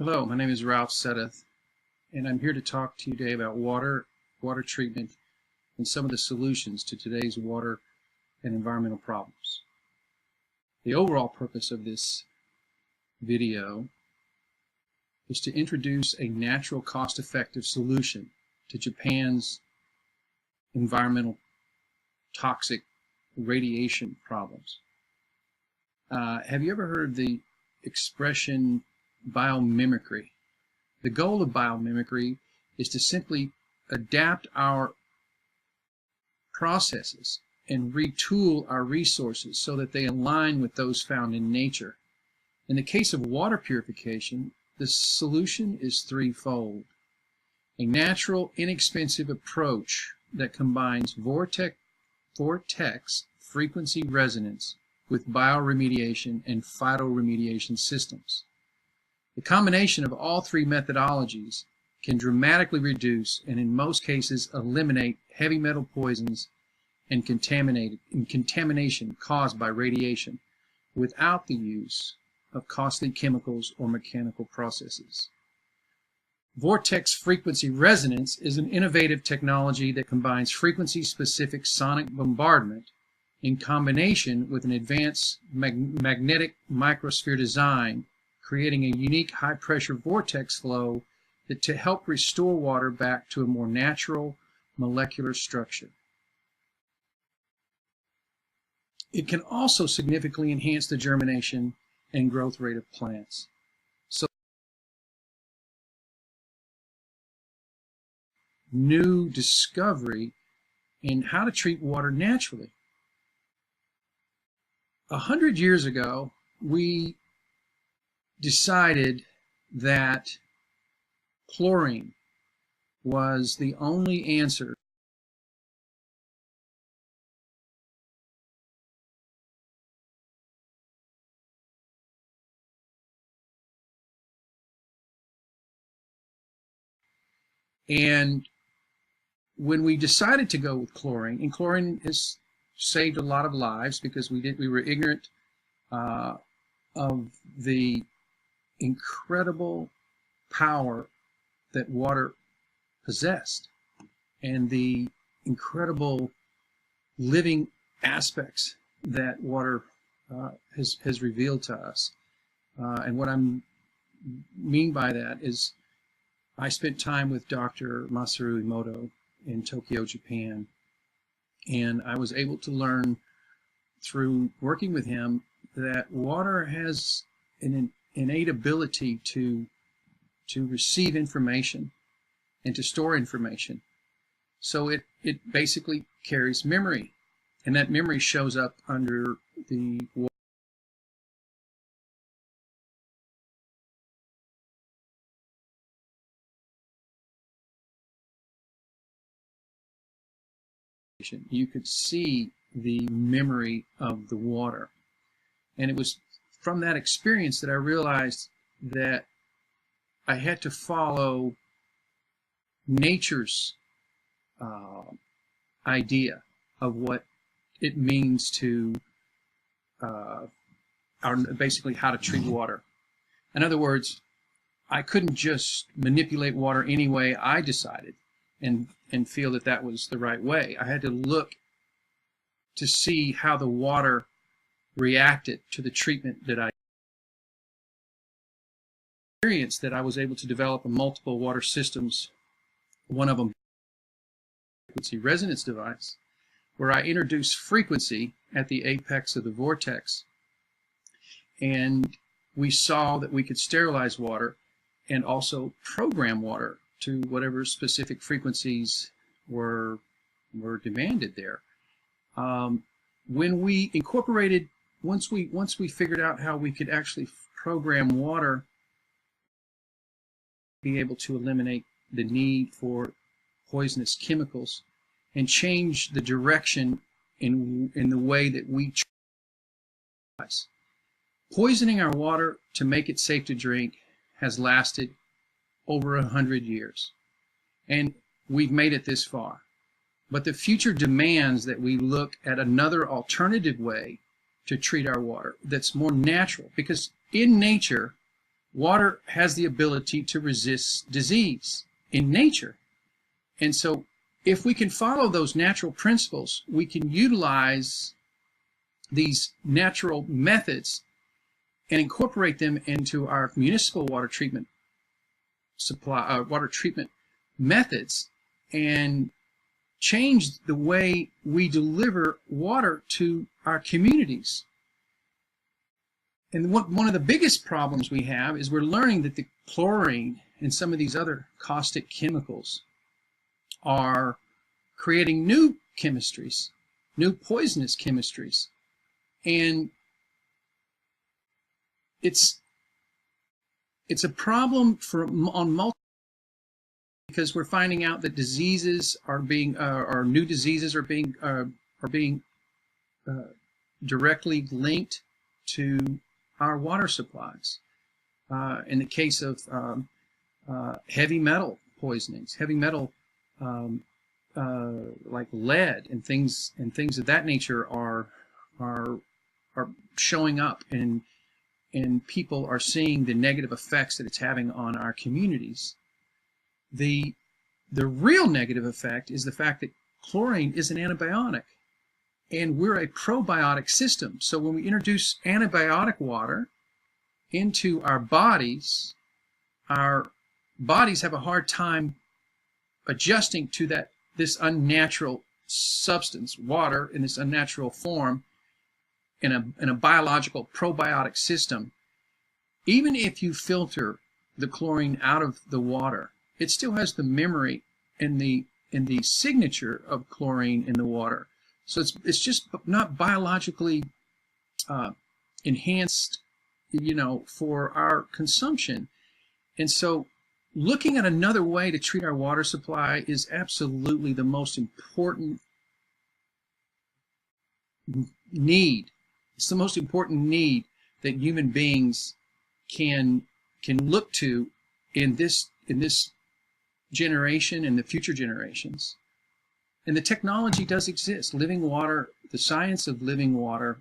Hello, my name is Ralph Suddath, and I'm here to talk to you today about water treatment, and some of the solutions to today's water and environmental problems. The overall purpose of this video is to introduce a natural, cost-effective solution to Japan's environmental toxic radiation problems. Have you ever heard the expression biomimicry? The goal of biomimicry is to simply adapt our processes and retool our resources so that they align with those found in nature. In the case of water purification, the solution is threefold. A natural, inexpensive approach that combines vortex frequency resonance with bioremediation and phytoremediation systems. The combination of all three methodologies can dramatically reduce and in most cases eliminate heavy metal poisons and contamination caused by radiation without the use of costly chemicals or mechanical processes. Vortex frequency resonance is an innovative technology that combines frequency-specific sonic bombardment in combination with an advanced magnetic microsphere design, creating a unique high-pressure vortex flow to help restore water back to a more natural molecular structure. It can also significantly enhance the germination and growth rate of plants. So, new discovery in how to treat water naturally. 100 years ago, we decided that chlorine was the only answer and when we decided to go with chlorine, and chlorine has saved a lot of lives because we were ignorant of the incredible power that water possessed and the incredible living aspects that water has revealed to us. And what I mean by that is I spent time with Dr. Masaru Emoto in Tokyo, Japan, and I was able to learn through working with him that water has an innate ability to receive information and to store information. So it basically carries memory, and that memory shows up under the water. You could see the memory of the water. And it was from that experience that I realized that I had to follow nature's idea of what it means to basically how to treat water. In other words, I couldn't just manipulate water any way I decided and feel that that was the right way. I had to look to see how the water reacted to the treatment that I experienced, that I was able to develop multiple water systems, one of them frequency resonance device, where I introduced frequency at the apex of the vortex, and we saw that we could sterilize water and also program water to whatever specific frequencies were demanded there. When we incorporated, once we figured out how we could actually program water, be able to eliminate the need for poisonous chemicals and change the direction in the way that we treat. Poisoning our water to make it safe to drink has lasted over 100 years, and we've made it this far. But the future demands that we look at another alternative way to treat our water that's more natural, because in nature Water has the ability to resist disease in nature. And so if we can follow those natural principles, we can utilize these natural methods and incorporate them into our municipal water treatment water treatment methods, and change the way we deliver water to our communities. And one of the biggest problems we have is we're learning that the chlorine and some of these other caustic chemicals are creating new chemistries, new poisonous chemistries. And it's a problem on multiple, because we're finding out that diseases are being or new diseases are being directly linked to our water supplies. In the case of heavy metal poisonings, heavy metal like lead and things of that nature are showing up, and people are seeing the negative effects that it's having on our communities. The real negative effect is the fact that chlorine is an antibiotic, and we're a probiotic system. So when we introduce antibiotic water into our bodies have a hard time adjusting to this unnatural substance, water, in this unnatural form, in a biological probiotic system. Even if you filter the chlorine out of the water, it still has the memory and the signature of chlorine in the water. So it's just not biologically enhanced, for our consumption. And so looking at another way to treat our water supply is absolutely the most important need. It's the most important need that human beings can look to in this generation and the future generations. And the technology does exist. Living water, the science of living water